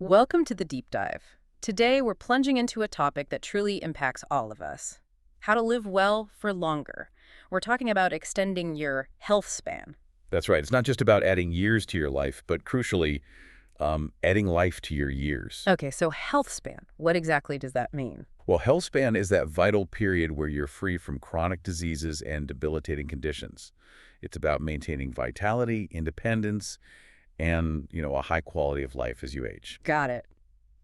Welcome to the Deep Dive. Today, we're plunging into a topic that truly impacts all of us. How to live well for longer. We're talking about extending your health span. That's right. It's not just about adding years to your life, but crucially, adding life to your years. Okay, so health span. What exactly does that mean? Well, health span is that vital period where you're free from chronic diseases and debilitating conditions. It's about maintaining vitality, independence, and, a high quality of life as you age. Got it.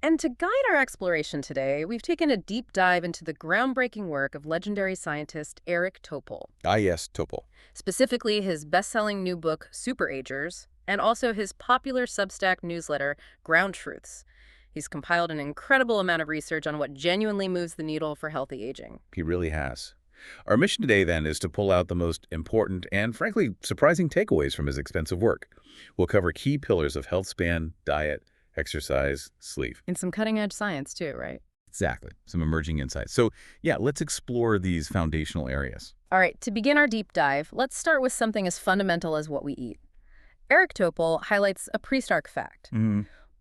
And to guide our exploration today, we've taken a deep dive into the groundbreaking work of legendary scientist Eric Topol, Ah, yes, Topol. specifically his best-selling new book, Super Agers, and also his popular Substack newsletter, Ground Truths. He's compiled an incredible amount of research on what genuinely moves the needle for healthy aging. He really has. Our mission today, then, is to pull out the most important and, frankly, surprising takeaways from his extensive work. We'll cover key pillars of health span, diet, exercise, sleep. And some cutting-edge science, too, right? Exactly. Some emerging insights. So, yeah, let's explore these foundational areas. All right, to begin our deep dive, let's start with something as fundamental as what we eat. Eric Topol highlights a pretty stark fact.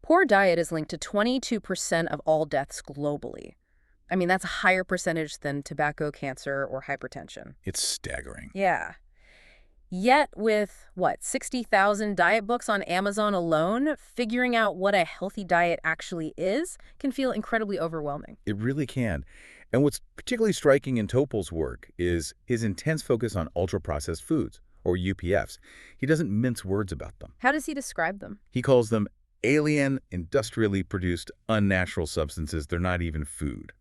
Poor diet is linked to 22% of all deaths globally. I mean, that's a higher percentage than tobacco, cancer, or hypertension. It's staggering. Yeah. Yet with, 60,000 diet books on Amazon alone, figuring out what a healthy diet actually is can feel incredibly overwhelming. It really can. And what's particularly striking in Topol's work is his intense focus on ultra-processed foods, or UPFs. He doesn't mince words about them. How does he describe them? He calls them alien, industrially produced, unnatural substances. They're not even food.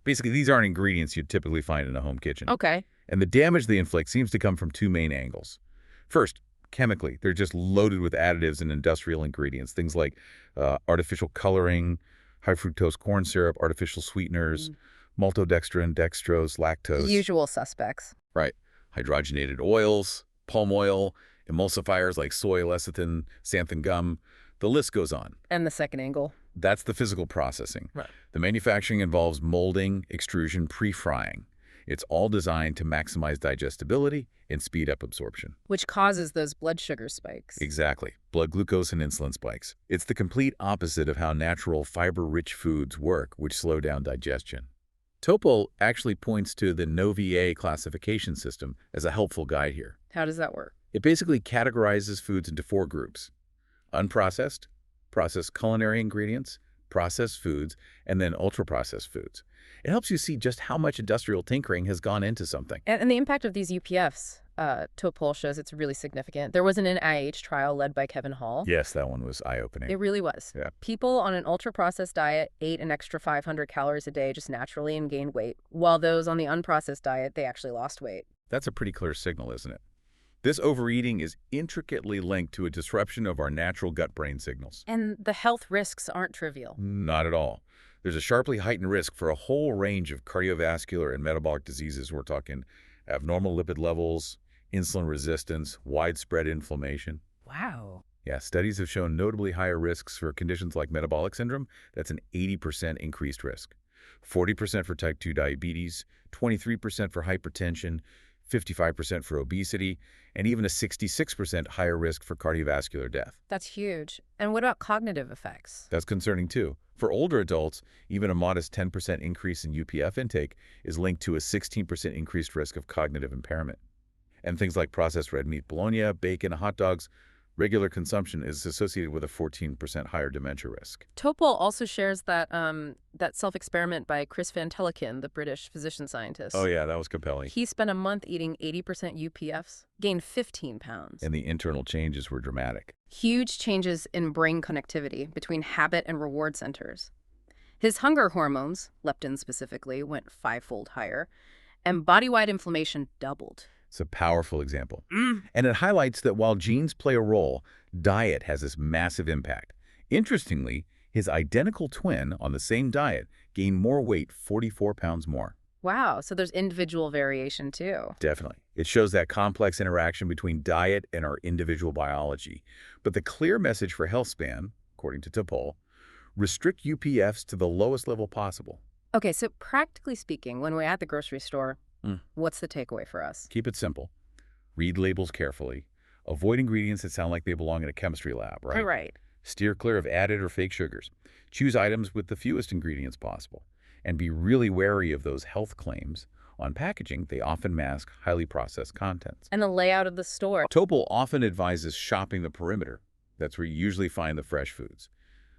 Basically, these aren't ingredients you'd typically find in a home kitchen. Okay. And the damage they inflict seems to come from two main angles. First, chemically, they're just loaded with additives and industrial ingredients, things like artificial coloring, high fructose corn syrup, artificial sweeteners, maltodextrin, dextrose, lactose. Usual suspects. Right. Hydrogenated oils, palm oil, emulsifiers like soy lecithin, xanthan gum. The list goes on. And the second angle. That's the physical processing. Right. The manufacturing involves molding, extrusion, pre-frying. It's all designed to maximize digestibility and speed up absorption. Which causes those blood sugar spikes. Exactly. Blood glucose and insulin spikes. It's the complete opposite of how natural fiber-rich foods work, which slow down digestion. Topol actually points to the NOVA classification system as a helpful guide here. How does that work? It basically categorizes foods into four groups: unprocessed, processed culinary ingredients, processed foods, and then ultra-processed foods. It helps you see just how much industrial tinkering has gone into something. And the impact of these UPFs, Topol shows it's really significant. There was an NIH trial led by Kevin Hall. Yes, that one was eye-opening. It really was. Yeah. People on an ultra-processed diet ate an extra 500 calories a day just naturally and gained weight, while those on the unprocessed diet, they actually lost weight. That's a pretty clear signal, isn't it? This overeating is intricately linked to a disruption of our natural gut-brain signals. And the health risks aren't trivial. Not at all. There's a sharply heightened risk for a whole range of cardiovascular and metabolic diseases. We're talking abnormal lipid levels, insulin resistance, widespread inflammation. Wow. Yeah, studies have shown notably higher risks for conditions like metabolic syndrome. That's an 80% increased risk. 40% for type 2 diabetes, 23% for hypertension, 55% for obesity, and even a 66% higher risk for cardiovascular death. That's huge. And what about cognitive effects? That's concerning too. For older adults, even a modest 10% increase in UPF intake is linked to a 16% increased risk of cognitive impairment. And things like processed red meat, bologna, bacon, hot dogs, regular consumption is associated with a 14% higher dementia risk. Topol also shares that self-experiment by Chris Van Teleken, the British physician scientist. Oh yeah, that was compelling. He spent a month eating 80% UPFs, gained 15 pounds. And the internal changes were dramatic. Huge changes in brain connectivity between habit and reward centers. His hunger hormones, leptin specifically, went fivefold higher, and body-wide inflammation doubled. It's a powerful example. And it highlights that while genes play a role, diet has this massive impact. Interestingly, his identical twin on the same diet gained more weight, 44 pounds more. Wow, so there's individual variation too. Definitely. It shows that complex interaction between diet and our individual biology. But the clear message for Healthspan, according to Topol, restrict UPFs to the lowest level possible. Okay, so practically speaking, when we're at the grocery store, what's the takeaway for us? Keep it simple. Read labels carefully. Avoid ingredients that sound like they belong in a chemistry lab, right? Right. Steer clear of added or fake sugars. Choose items with the fewest ingredients possible. And be really wary of those health claims. On packaging, they often mask highly processed contents. And the layout of the store. Topol often advises shopping the perimeter. That's where you usually find the fresh foods.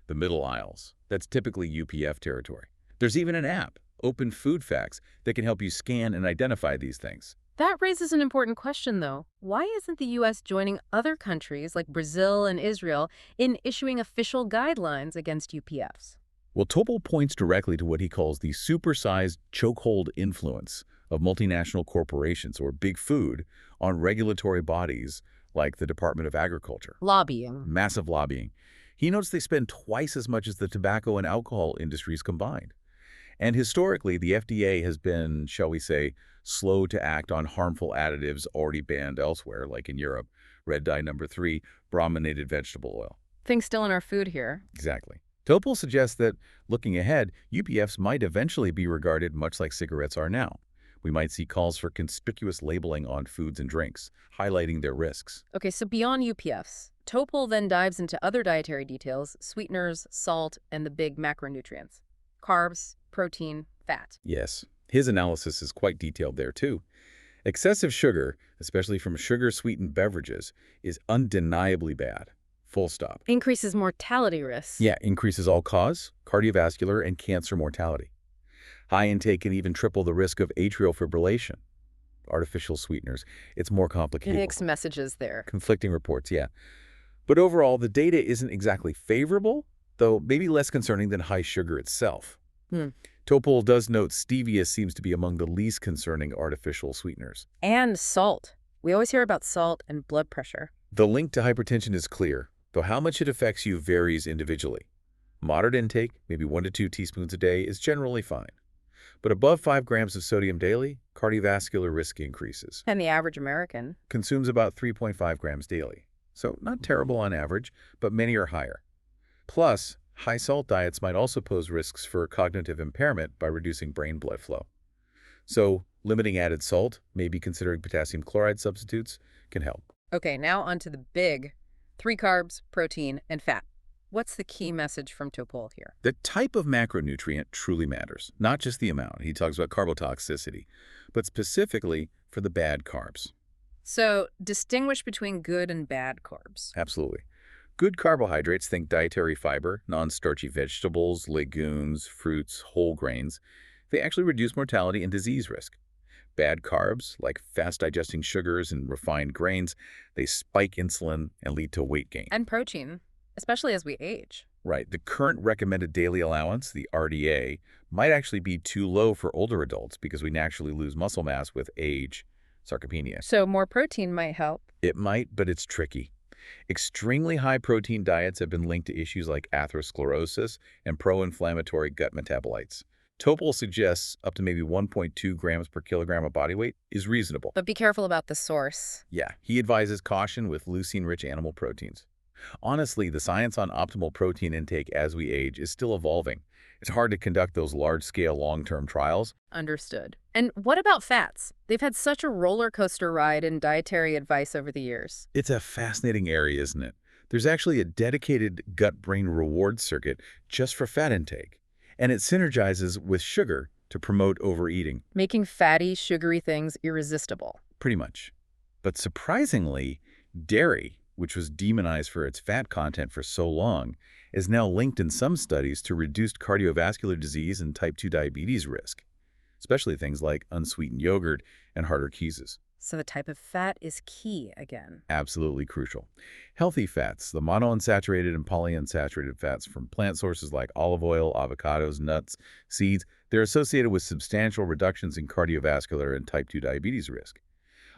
The middle aisles. That's typically UPF territory. There's even an app, Open Food Facts, that can help you scan and identify these things. That raises an important question, though. Why isn't the U.S. joining other countries like Brazil and Israel in issuing official guidelines against UPFs? Well, Topol points directly to what he calls the supersized chokehold influence of multinational corporations, or big food, on regulatory bodies like the Department of Agriculture. Lobbying. Massive lobbying. He notes they spend twice as much as the tobacco and alcohol industries combined. And historically, the FDA has been, shall we say, slow to act on harmful additives already banned elsewhere, like in Europe, red dye number 3, brominated vegetable oil. Things still in our food here. Exactly. Topol suggests that, looking ahead, UPFs might eventually be regarded much like cigarettes are now. We might see calls for conspicuous labeling on foods and drinks, highlighting their risks. Okay, so beyond UPFs, Topol then dives into other dietary details, sweeteners, salt, and the big macronutrients. Carbs, protein, fat. Yes, his analysis is quite detailed there too. Excessive sugar, especially from sugar-sweetened beverages, is undeniably bad. Full stop. Increases mortality risks. Yeah, increases all-cause, cardiovascular, and cancer mortality. High intake can even triple the risk of atrial fibrillation. Artificial sweeteners, it's more complicated. Mixed messages there. Conflicting reports, yeah. But overall, the data isn't exactly favorable, though maybe less concerning than high sugar itself. Topol does note stevia seems to be among the least concerning artificial sweeteners. And salt. We always hear about salt and blood pressure. The link to hypertension is clear, though how much it affects you varies individually. Moderate intake, maybe 1 to 2 teaspoons a day, is generally fine. But above 5 grams of sodium daily, cardiovascular risk increases. And the average American Consumes about 3.5 grams daily. So not terrible on average, but many are higher. Plus, high salt diets might also pose risks for cognitive impairment by reducing brain blood flow. So limiting added salt, maybe considering potassium chloride substitutes, can help. Okay, now onto the big 3 carbs, protein, and fat. What's the key message from Topol here? The type of macronutrient truly matters, not just the amount. He talks about carbotoxicity, but specifically for the bad carbs. So, distinguish between good and bad carbs. Absolutely. Good carbohydrates, think dietary fiber, non-starchy vegetables, legumes, fruits, whole grains. They actually reduce mortality and disease risk. Bad carbs, like fast-digesting sugars and refined grains, they spike insulin and lead to weight gain. And protein, especially as we age. Right. The current recommended daily allowance, the RDA, might actually be too low for older adults because we naturally lose muscle mass with age, sarcopenia. So more protein might help. It might, but it's tricky. Extremely high protein diets have been linked to issues like atherosclerosis and pro-inflammatory gut metabolites. Topol suggests up to maybe 1.2 grams per kilogram of body weight is reasonable. But be careful about the source. Yeah, he advises caution with leucine-rich animal proteins. Honestly, the science on optimal protein intake as we age is still evolving. It's hard to conduct those large-scale long-term trials. Understood. And what about fats? They've had such a roller coaster ride in dietary advice over the years. It's a fascinating area, isn't it? There's actually a dedicated gut-brain reward circuit just for fat intake, and it synergizes with sugar to promote overeating. Making fatty, sugary things irresistible. Pretty much. But surprisingly, dairy, which was demonized for its fat content for so long, is now linked in some studies to reduced cardiovascular disease and type 2 diabetes risk, especially things like unsweetened yogurt and harder cheeses. So the type of fat is key again. Absolutely crucial. Healthy fats, the monounsaturated and polyunsaturated fats from plant sources like olive oil, avocados, nuts, seeds, they're associated with substantial reductions in cardiovascular and type 2 diabetes risk,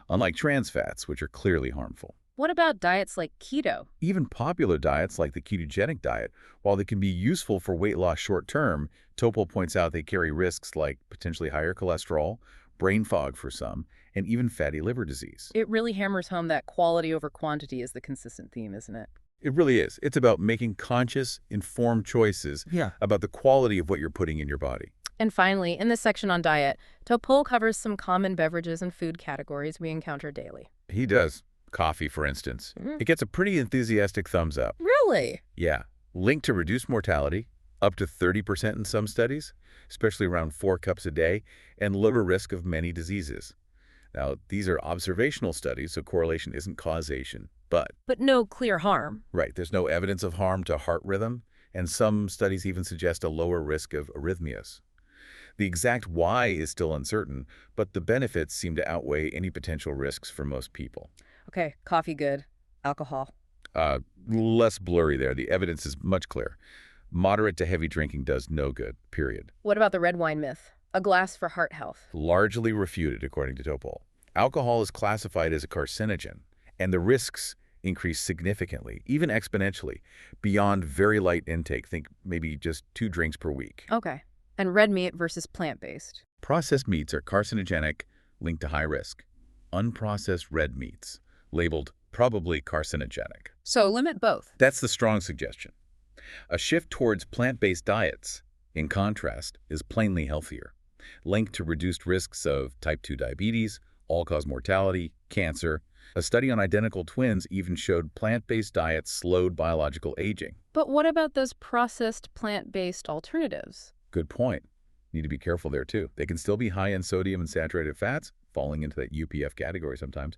unlike trans fats, which are clearly harmful. What about diets like keto? Even popular diets like the ketogenic diet, while they can be useful for weight loss short-term, Topol points out they carry risks like potentially higher cholesterol, brain fog for some, and even fatty liver disease. It really hammers home that quality over quantity is the consistent theme, isn't it? It really is. It's about making conscious, informed choices about the quality of what you're putting in your body. And finally, in this section on diet, Topol covers some common beverages and food categories we encounter daily. He does. Coffee, for instance. It gets a pretty enthusiastic thumbs up. Really? Really? Yeah, linked to reduced mortality, up to 30% in some studies, especially around 4 cups a day, and lower risk of many diseases. Now, these are observational studies, so correlation isn't causation. But no clear harm. right, there's no evidence of harm to heart rhythm, and some studies even suggest a lower risk of arrhythmias. The exact why is still uncertain, but the benefits seem to outweigh any potential risks for most people. Okay, coffee good. Alcohol. Less blurry there. The evidence is much clearer. Moderate to heavy drinking does no good, period. What about the red wine myth? A glass for heart health. Largely refuted, according to Topol. Alcohol is classified as a carcinogen, and the risks increase significantly, even exponentially, beyond very light intake. Think maybe just 2 drinks per week. Okay. And red meat versus plant-based. Processed meats are carcinogenic, linked to high risk. Unprocessed red meats, labeled probably carcinogenic. So limit both. That's the strong suggestion. A shift towards plant-based diets, in contrast, is plainly healthier, linked to reduced risks of type 2 diabetes, all-cause mortality, cancer. A study on identical twins even showed plant-based diets slowed biological aging. But what about those processed plant-based alternatives? Good point. Need to be careful there, too. They can still be high in sodium and saturated fats, falling into that UPF category sometimes.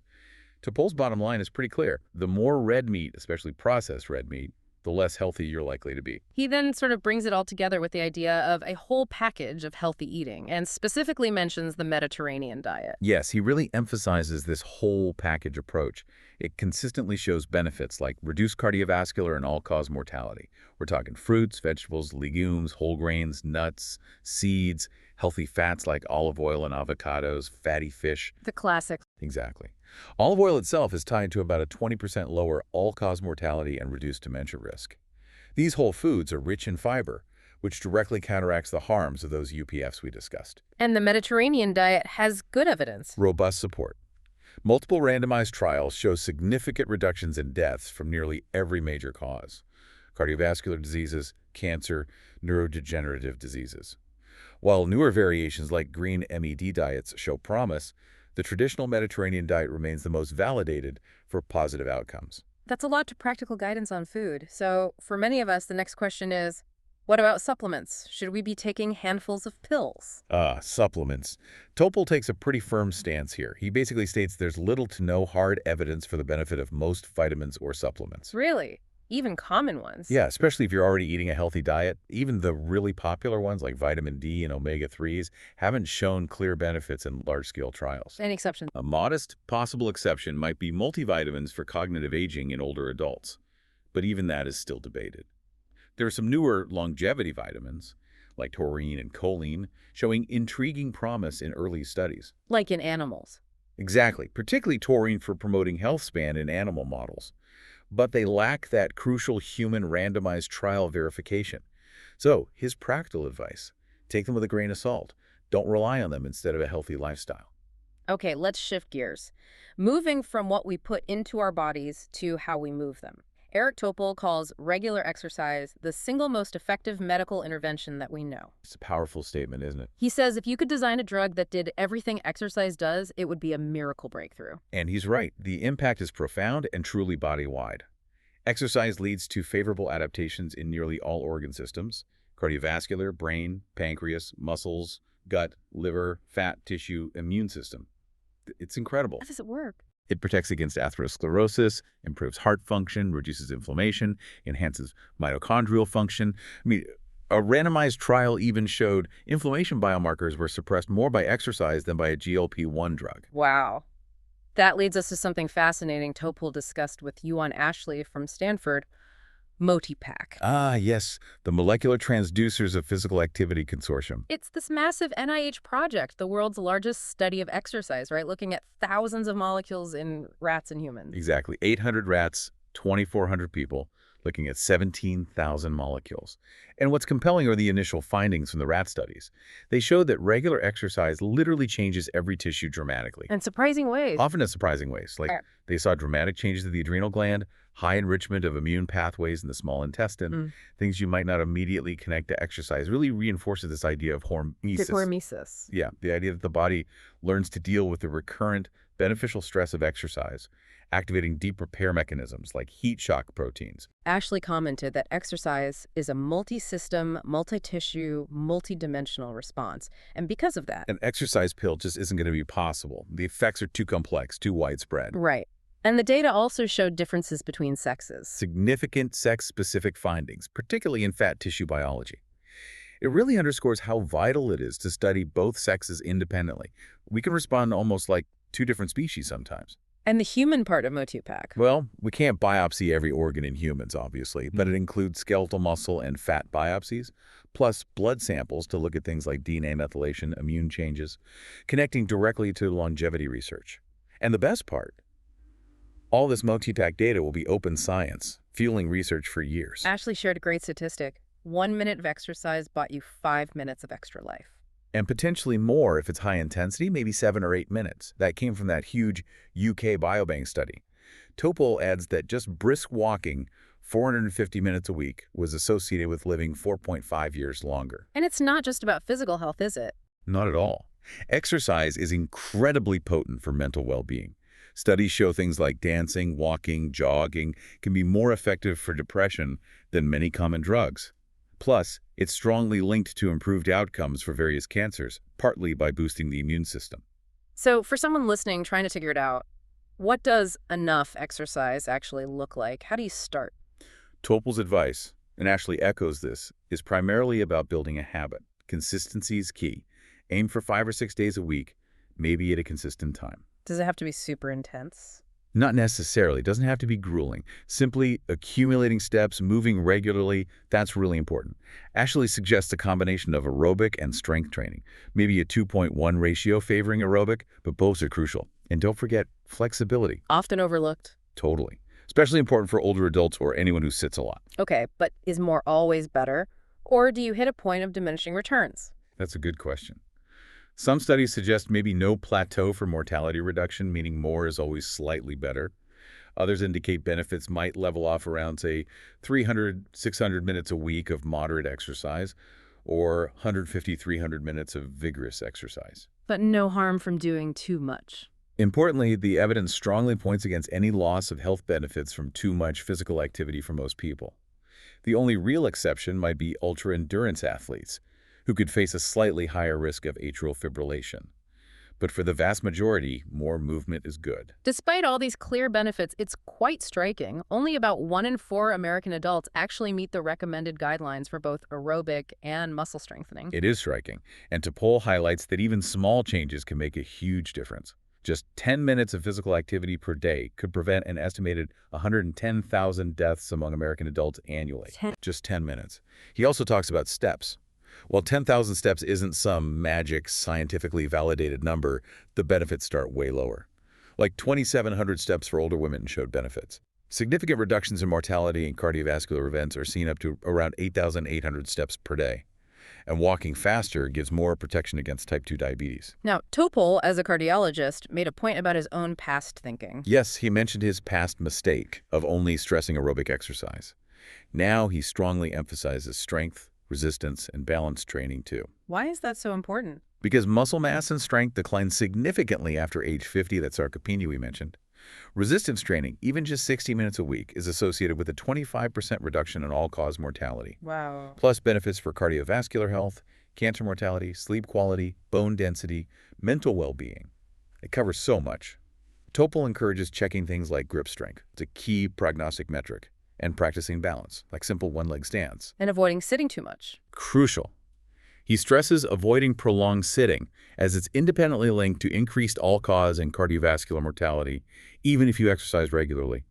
Topol's bottom line is pretty clear. The more red meat, especially processed red meat, the less healthy you're likely to be. He then sort of brings it all together with the idea of a whole package of healthy eating and specifically mentions the Mediterranean diet. Yes, he really emphasizes this whole package approach. It consistently shows benefits like reduced cardiovascular and all-cause mortality. We're talking fruits, vegetables, legumes, whole grains, nuts, seeds, healthy fats like olive oil and avocados, fatty fish. The classic. Exactly. Olive oil itself is tied to about a 20% lower all-cause mortality and reduced dementia risk. These whole foods are rich in fiber, which directly counteracts the harms of those UPFs we discussed. And the Mediterranean diet has good evidence. Robust support. Multiple randomized trials show significant reductions in deaths from nearly every major cause: cardiovascular diseases, cancer, neurodegenerative diseases. While newer variations like green MED diets show promise, the traditional Mediterranean diet remains the most validated for positive outcomes. That's a lot to practical guidance on food. So for many of us, the next question is, what about supplements? Should we be taking handfuls of pills? Supplements. Topol takes a pretty firm stance here. He basically states there's little to no hard evidence for the benefit of most vitamins or supplements. Really? Even common ones? Yeah, especially if you're already eating a healthy diet. Even the really popular ones like vitamin D and omega-3s haven't shown clear benefits in large-scale trials. Any exceptions? A modest possible exception might be multivitamins for cognitive aging in older adults, but even that is still debated. There are some newer longevity vitamins, like taurine and choline, showing intriguing promise in early studies. Like in animals? Exactly, particularly taurine for promoting Healthspan in animal models. But they lack that crucial human randomized trial verification. So, his practical advice: take them with a grain of salt. Don't rely on them instead of a healthy lifestyle. Okay, let's shift gears. Moving from what we put into our bodies to how we move them. Eric Topol calls regular exercise the single most effective medical intervention that we know. It's a powerful statement, isn't it? He says if you could design a drug that did everything exercise does, it would be a miracle breakthrough. And he's right. The impact is profound and truly body-wide. Exercise leads to favorable adaptations in nearly all organ systems: cardiovascular, brain, pancreas, muscles, gut, liver, fat, tissue, immune system. It's incredible. How does it work? It protects against atherosclerosis, improves heart function, reduces inflammation, enhances mitochondrial function. A randomized trial even showed inflammation biomarkers were suppressed more by exercise than by a GLP-1 drug. Wow. That leads us to something fascinating Topol discussed with Yuan Ashley from Stanford, MotiPAC. Ah, yes, the Molecular Transducers of Physical Activity Consortium. It's this massive NIH project, the world's largest study of exercise, right? Looking at thousands of molecules in rats and humans. Exactly. 800 rats, 2,400 people, looking at 17,000 molecules. And what's compelling are the initial findings from the rat studies. They showed that regular exercise literally changes every tissue dramatically. In surprising ways. Often in surprising ways. Like they saw dramatic changes of the adrenal gland, high enrichment of immune pathways in the small intestine, things you might not immediately connect to exercise. Really reinforces this idea of hormesis. Hormesis. Yeah, the idea that the body learns to deal with the recurrent beneficial stress of exercise activating deep repair mechanisms like heat shock proteins. Ashley commented that exercise is a multi-system, multi-tissue, multi-dimensional response. And because of that, An exercise pill just isn't going to be possible. The effects are too complex, too widespread. right. And the data also showed differences between sexes. Significant sex-specific findings, particularly in fat tissue biology. It really underscores how vital it is to study both sexes independently. We can respond almost like two different species sometimes. And the human part of Motupac. Well, we can't biopsy every organ in humans, obviously, but it includes skeletal muscle and fat biopsies, plus blood samples to look at things like DNA methylation, immune changes, connecting directly to longevity research. And the best part, all this Motupac data will be open science, fueling research for years. Ashley shared a great statistic. 1 minute of exercise bought you 5 minutes of extra life. And potentially more if it's high intensity, maybe 7 or 8 minutes. That came from that huge UK biobank study. Topol adds that just brisk walking 450 minutes a week was associated with living 4.5 years longer. And it's not just about physical health, is it? Not at all. Exercise is incredibly potent for mental well-being. Studies show things like dancing, walking, jogging can be more effective for depression than many common drugs. Plus, it's strongly linked to improved outcomes for various cancers, partly by boosting the immune system. So for someone listening, trying to figure it out, what does enough exercise actually look like? How do you start? Topol's advice, and Ashley echoes this, is primarily about building a habit. Consistency is key. Aim for 5 or 6 days a week, maybe at a consistent time. Does it have to be super intense? Not necessarily. It doesn't have to be grueling. Simply accumulating steps, moving regularly, that's really important. Ashley suggests a combination of aerobic and strength training, maybe a 2.1 ratio favoring aerobic, but both are crucial. And don't forget flexibility. Often overlooked. Totally. Especially important for older adults or anyone who sits a lot. Okay, but is more always better? Or do you hit a point of diminishing returns? That's a good question. Some studies suggest maybe no plateau for mortality reduction, meaning more is always slightly better. Others indicate benefits might level off around, say, 300, 600 minutes a week of moderate exercise or 150, 300 minutes of vigorous exercise. But no harm from doing too much. Importantly, the evidence strongly points against any loss of health benefits from too much physical activity for most people. The only real exception might be ultra-endurance athletes, who could face a slightly higher risk of atrial fibrillation. But for the vast majority, more movement is good. Despite all these clear benefits, it's quite striking. Only about 1 in 4 American adults actually meet the recommended guidelines for both aerobic and muscle strengthening. It is striking, and Topol highlights that even small changes can make a huge difference. Just 10 minutes of physical activity per day could prevent an estimated 110,000 deaths among American adults annually. Just 10 minutes. He also talks about steps. While 10,000 steps isn't some magic, scientifically validated number, the benefits start way lower. Like 2,700 steps for older women showed benefits. Significant reductions in mortality and cardiovascular events are seen up to around 8,800 steps per day. And walking faster gives more protection against type 2 diabetes. Now, Topol, as a cardiologist, made a point about his own past thinking. Yes, he mentioned his past mistake of only stressing aerobic exercise. Now he strongly emphasizes strength, resistance, and balance training too. Why is that so important? Because muscle mass and strength decline significantly after age 50, that sarcopenia we mentioned. Resistance training, even just 60 minutes a week, is associated with a 25% reduction in all-cause mortality. Wow. Plus benefits for cardiovascular health, cancer mortality, sleep quality, bone density, mental well-being. It covers so much. Topol encourages checking things like grip strength. It's a key prognostic metric. And practicing balance, like simple one-leg stands. And avoiding sitting too much. Crucial. He stresses avoiding prolonged sitting, as it's independently linked to increased all-cause and cardiovascular mortality, even if you exercise regularly.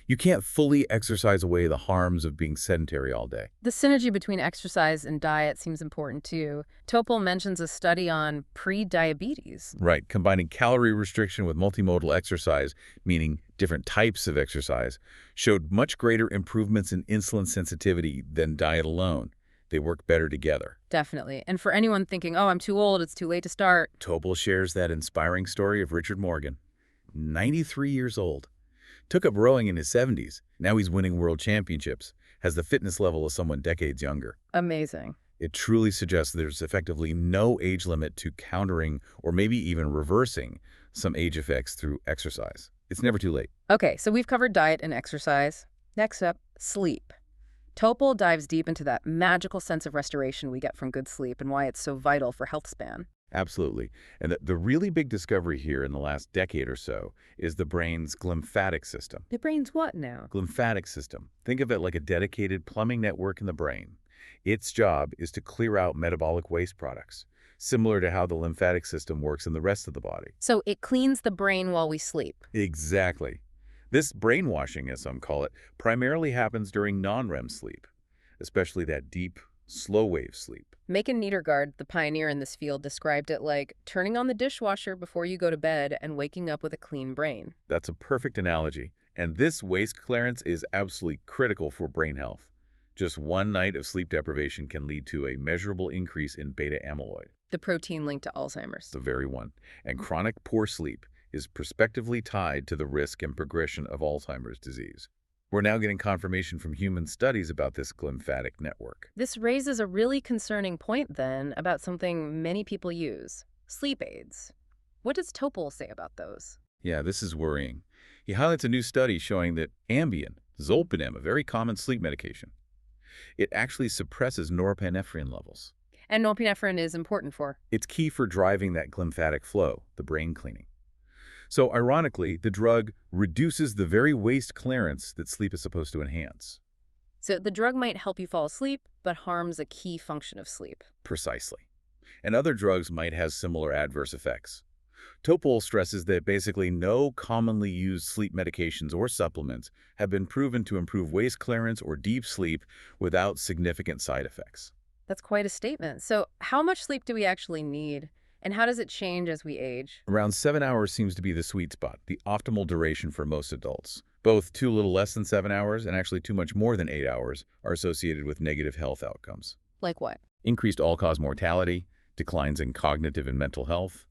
You can't fully exercise away the harms of being sedentary all day. The synergy between exercise and diet seems important too. Topol mentions a study on pre-diabetes. Right, combining calorie restriction with multimodal exercise, meaning different types of exercise, showed much greater improvements in insulin sensitivity than diet alone. They work better together. Definitely. And for anyone thinking, oh, I'm too old, it's too late to start. Topol shares that inspiring story of Richard Morgan, 93 years old. Took up rowing in his 70s. Now he's winning world championships, has the fitness level of someone decades younger. Amazing. It truly suggests there's effectively no age limit to countering or maybe even reversing some age effects through exercise. It's never too late. Okay, so we've covered diet and exercise. Next up, sleep. Topol dives deep into that magical sense of restoration we get from good sleep and why it's so vital for Healthspan. Absolutely. And the really big discovery here in the last decade or so is the brain's glymphatic system. The brain's what now? Glymphatic system. Think of it like a dedicated plumbing network in the brain. Its job is to clear out metabolic waste products, similar to how the lymphatic system works in the rest of the body. So it cleans the brain while we sleep. Exactly. This brainwashing, as some call it, primarily happens during non-REM sleep, especially that deep, slow-wave sleep. Macon Niedergard, the pioneer in this field, described it like turning on the dishwasher before you go to bed and waking up with a clean brain. That's a perfect analogy. And this waste clearance is absolutely critical for brain health. Just one night of sleep deprivation can lead to a measurable increase in beta amyloid. The protein linked to Alzheimer's. The very one. And chronic poor sleep is prospectively tied to the risk and progression of Alzheimer's disease. We're now getting confirmation from human studies about this glymphatic network. This raises a really concerning point, then, about something many people use, sleep aids. What does Topol say about those? Yeah, this is worrying. He highlights a new study showing that Ambien, zolpidem, a very common sleep medication, it actually suppresses norepinephrine levels. And norepinephrine is important for? It's key for driving that glymphatic flow, the brain cleaning. So ironically, the drug reduces the very waste clearance that sleep is supposed to enhance. So the drug might help you fall asleep, but harms a key function of sleep. Precisely. And other drugs might have similar adverse effects. Topol stresses that basically no commonly used sleep medications or supplements have been proven to improve waste clearance or deep sleep without significant side effects. That's quite a statement. So how much sleep do we actually need? And how does it change as we age? Around 7 hours seems to be the sweet spot, the optimal duration for most adults. Both too little less than 7 hours and actually too much more than 8 hours are associated with negative health outcomes. Like what? Increased all-cause mortality, declines in cognitive and mental health.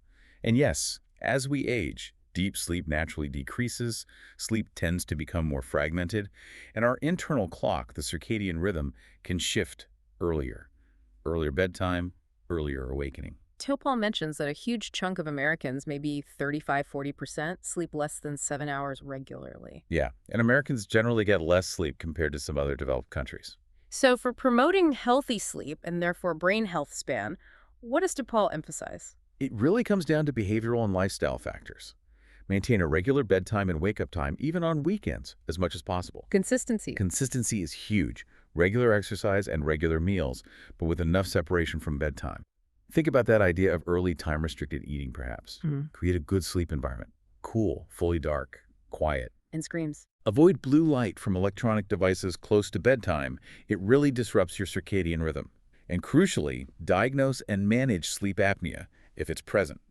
And yes, as we age, deep sleep naturally decreases, sleep tends to become more fragmented, and our internal clock, the circadian rhythm, can shift earlier. Earlier bedtime, earlier awakening. Topol mentions that a huge chunk of Americans, maybe 35–40%, sleep less than 7 hours regularly. Yeah, and Americans generally get less sleep compared to some other developed countries. So for promoting healthy sleep and therefore brain health span, what does Topol emphasize? It really comes down to behavioral and lifestyle factors. Maintain a regular bedtime and wake-up time, even on weekends, as much as possible. Consistency. Consistency is huge. Regular exercise and regular meals, but with enough separation from bedtime. Think about that idea of early time-restricted eating, perhaps. Create a good sleep environment. Cool, fully dark, quiet. And screams. Avoid blue light from electronic devices close to bedtime. It really disrupts your circadian rhythm. And crucially, diagnose and manage sleep apnea if it's present.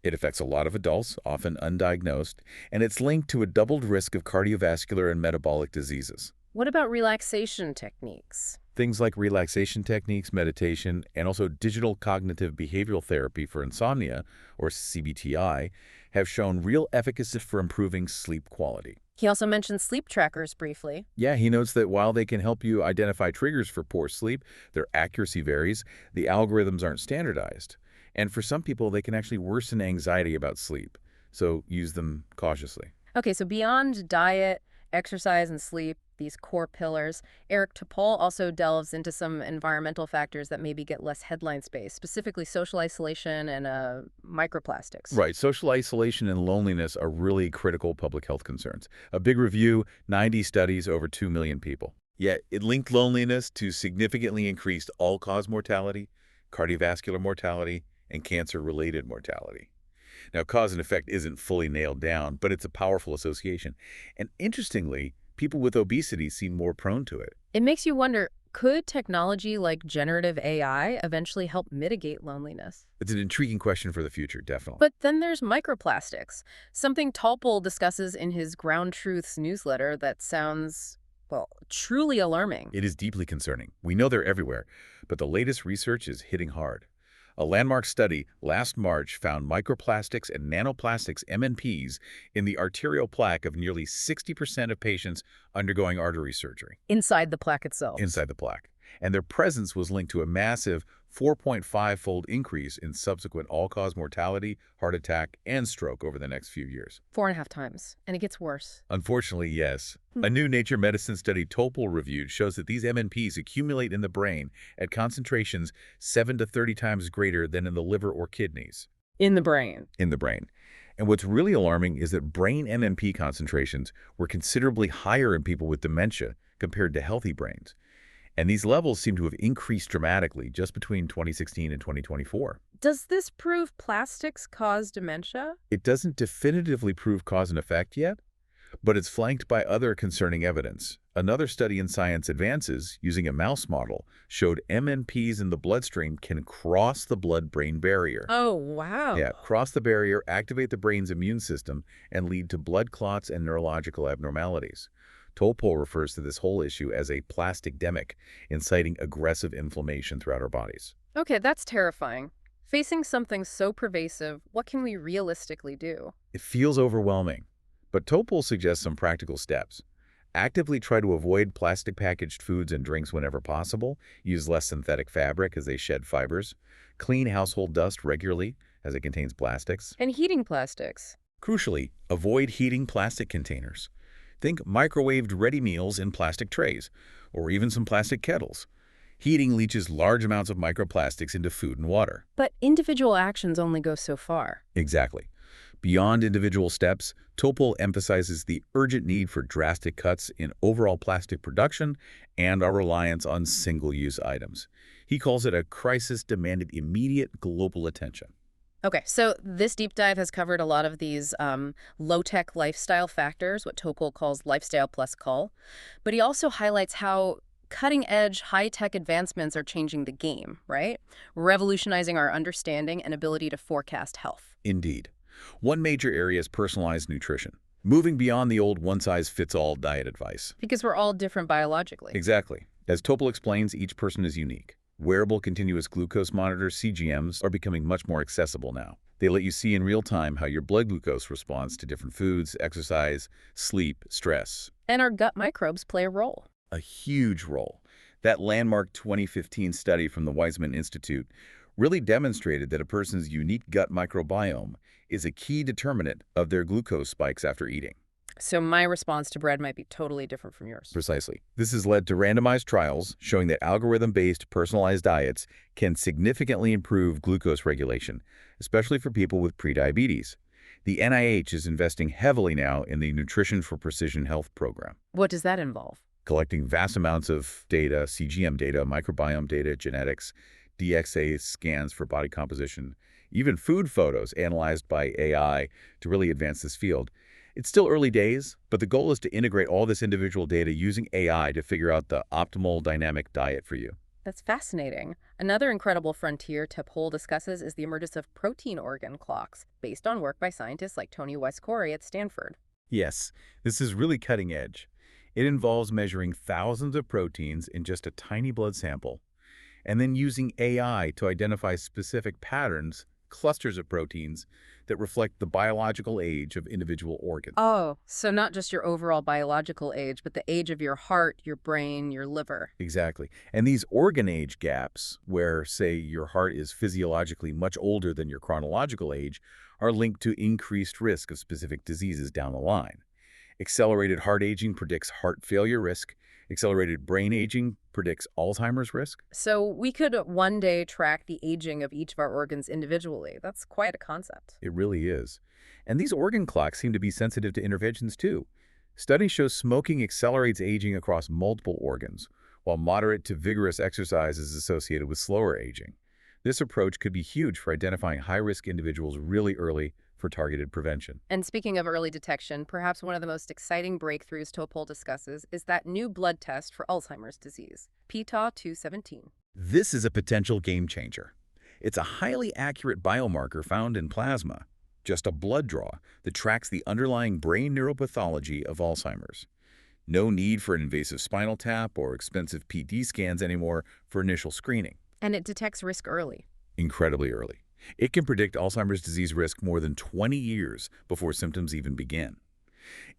It affects a lot of adults, often undiagnosed, and it's linked to a doubled risk of cardiovascular and metabolic diseases. What about relaxation techniques? Things like relaxation techniques, meditation, and also digital cognitive behavioral therapy for insomnia, or CBTI, have shown real efficacy for improving sleep quality. He also mentioned sleep trackers briefly. Yeah, he notes that while they can help you identify triggers for poor sleep, their accuracy varies, the algorithms aren't standardized. And for some people, they can actually worsen anxiety about sleep. So use them cautiously. Okay, so beyond diet, exercise, and sleep, these core pillars, Eric Topol also delves into some environmental factors that maybe get less headline space, specifically social isolation and microplastics. Right. Social isolation and loneliness are really critical public health concerns. A big review, 90 studies, over 2 million people. Yet it linked loneliness to significantly increased all-cause mortality, cardiovascular mortality, and cancer-related mortality. Now, cause and effect isn't fully nailed down, but it's a powerful association. And interestingly, people with obesity seem more prone to it. It makes you wonder, could technology like generative AI eventually help mitigate loneliness? It's an intriguing question for the future, definitely. But then there's microplastics, something Topol discusses in his Ground Truths newsletter that sounds, well, truly alarming. It is deeply concerning. We know they're everywhere, but the latest research is hitting hard. A landmark study last March found microplastics and nanoplastics, MNPs, in the arterial plaque of nearly 60% of patients undergoing artery surgery. Inside the plaque itself. Inside the plaque. And their presence was linked to a massive 4.5-fold increase in subsequent all-cause mortality, heart attack, and stroke over the next few years. 4.5 times. And it gets worse. Unfortunately, yes. A new Nature Medicine study Topol reviewed shows that these MMPs accumulate in the brain at concentrations 7 to 30 times greater than in the liver or kidneys. In the brain. In the brain. And what's really alarming is that brain MMP concentrations were considerably higher in people with dementia compared to healthy brains. And these levels seem to have increased dramatically just between 2016 and 2024. Does this prove plastics cause dementia? It doesn't definitively prove cause and effect yet, but it's flanked by other concerning evidence. Another study in Science Advances, using a mouse model, showed MMPs in the bloodstream can cross the blood-brain barrier. Oh, wow. Yeah, cross the barrier, activate the brain's immune system, and lead to blood clots and neurological abnormalities. Topol refers to this whole issue as a plasticdemic, inciting aggressive inflammation throughout our bodies. Okay, that's terrifying. Facing something so pervasive, what can we realistically do? It feels overwhelming, but Topol suggests some practical steps. Actively try to avoid plastic-packaged foods and drinks whenever possible. Use less synthetic fabric as they shed fibers. Clean household dust regularly as it contains plastics. And heating plastics. Crucially, avoid heating plastic containers. Think microwaved ready meals in plastic trays, or even some plastic kettles. Heating leaches large amounts of microplastics into food and water. But individual actions only go so far. Exactly. Beyond individual steps, Topol emphasizes the urgent need for drastic cuts in overall plastic production and our reliance on single-use items. He calls it a crisis demanding immediate global attention. Okay, so this deep dive has covered a lot of these low-tech lifestyle factors, what Topol calls lifestyle plus cull. But he also highlights how cutting-edge, high-tech advancements are changing the game, right? Revolutionizing our understanding and ability to forecast health. Indeed. One major area is personalized nutrition, moving beyond the old one-size-fits-all diet advice. Because we're all different biologically. Exactly. As Topol explains, each person is unique. Wearable continuous glucose monitors, CGMs, are becoming much more accessible now. They let you see in real time how your blood glucose responds to different foods, exercise, sleep, stress. And our gut microbes play a role. A huge role. That landmark 2015 study from the Weizmann Institute really demonstrated that a person's unique gut microbiome is a key determinant of their glucose spikes after eating. So my response to bread might be totally different from yours. Precisely. This has led to randomized trials showing that algorithm-based personalized diets can significantly improve glucose regulation, especially for people with prediabetes. The NIH is investing heavily now in the Nutrition for Precision Health program. What does that involve? Collecting vast amounts of data, CGM data, microbiome data, genetics, DXA scans for body composition, even food photos analyzed by AI to really advance this field. It's still early days, but the goal is to integrate all this individual data using AI to figure out the optimal dynamic diet for you. That's fascinating. Another incredible frontier Topol discusses is the emergence of protein organ clocks, based on work by scientists like Tony West-Corey at Stanford. Yes, this is really cutting edge. It involves measuring thousands of proteins in just a tiny blood sample, and then using AI to identify specific patterns, clusters of proteins, that reflect the biological age of individual organs. Oh, so not just your overall biological age, but the age of your heart, your brain, your liver. Exactly. And these organ age gaps, where, say, your heart is physiologically much older than your chronological age, are linked to increased risk of specific diseases down the line. Accelerated heart aging predicts heart failure risk. Accelerated brain aging predicts Alzheimer's risk. So we could one day track the aging of each of our organs individually. That's quite a concept. It really is. And these organ clocks seem to be sensitive to interventions too. Studies show smoking accelerates aging across multiple organs, while moderate to vigorous exercise is associated with slower aging. This approach could be huge for identifying high-risk individuals really early for targeted prevention. And speaking of early detection, perhaps one of the most exciting breakthroughs Topol discusses is that new blood test for Alzheimer's disease, pTau-217. This is a potential game changer. It's a highly accurate biomarker found in plasma, just a blood draw that tracks the underlying brain neuropathology of Alzheimer's. No need for an invasive spinal tap or expensive PD scans anymore for initial screening. And it detects risk early. Incredibly early. It can predict Alzheimer's disease risk more than 20 years before symptoms even begin.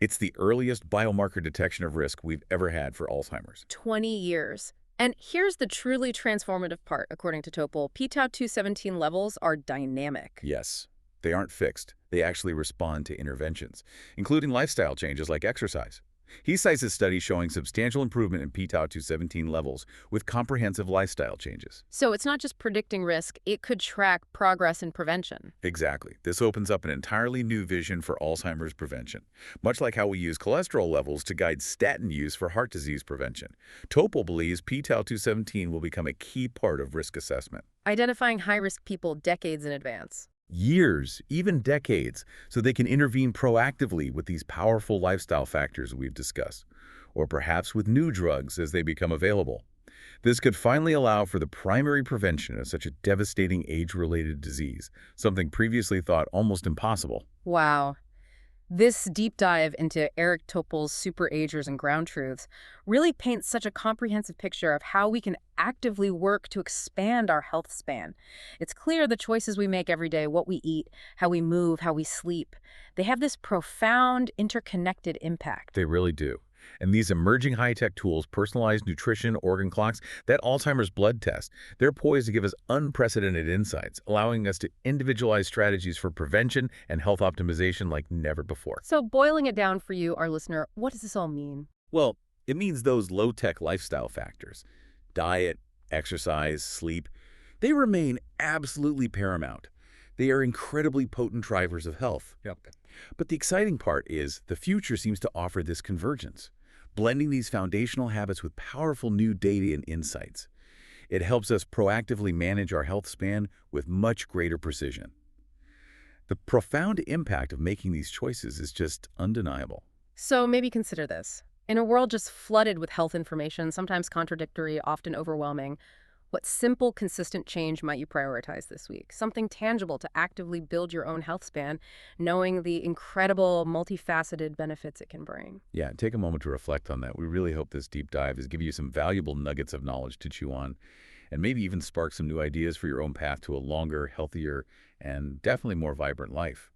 It's the earliest biomarker detection of risk we've ever had for Alzheimer's. 20 years. And here's the truly transformative part, according to Topol. p-tau217 levels are dynamic. Yes, they aren't fixed. They actually respond to interventions, including lifestyle changes like exercise. He cites a study showing substantial improvement in p-tau217 levels with comprehensive lifestyle changes. So it's not just predicting risk, it could track progress in prevention. Exactly. This opens up an entirely new vision for Alzheimer's prevention, much like how we use cholesterol levels to guide statin use for heart disease prevention. Topol believes p-tau217 will become a key part of risk assessment. Identifying high-risk people decades in advance. Years, even decades, so they can intervene proactively with these powerful lifestyle factors we've discussed, or perhaps with new drugs as they become available. This could finally allow for the primary prevention of such a devastating age-related disease, something previously thought almost impossible. Wow. This deep dive into Eric Topol's Super Agers and Ground Truths really paints such a comprehensive picture of how we can actively work to expand our health span. It's clear the choices we make every day, what we eat, how we move, how we sleep, they have this profound, interconnected impact. They really do. And these emerging high-tech tools, personalized nutrition, organ clocks, that Alzheimer's blood test, they're poised to give us unprecedented insights, allowing us to individualize strategies for prevention and health optimization like never before. So boiling it down for you, our listener, what does this all mean? Well, it means those low-tech lifestyle factors, diet, exercise, sleep, they remain absolutely paramount. They are incredibly potent drivers of health. Yep. But the exciting part is the future seems to offer this convergence, blending these foundational habits with powerful new data and insights. It helps us proactively manage our health span with much greater precision. The profound impact of making these choices is just undeniable. So maybe consider this. In a world just flooded with health information, sometimes contradictory, often overwhelming, what simple, consistent change might you prioritize this week? Something tangible to actively build your own health span, knowing the incredible, multifaceted benefits it can bring. Yeah, take a moment to reflect on that. We really hope this deep dive has given you some valuable nuggets of knowledge to chew on, and maybe even spark some new ideas for your own path to a longer, healthier, and definitely more vibrant life.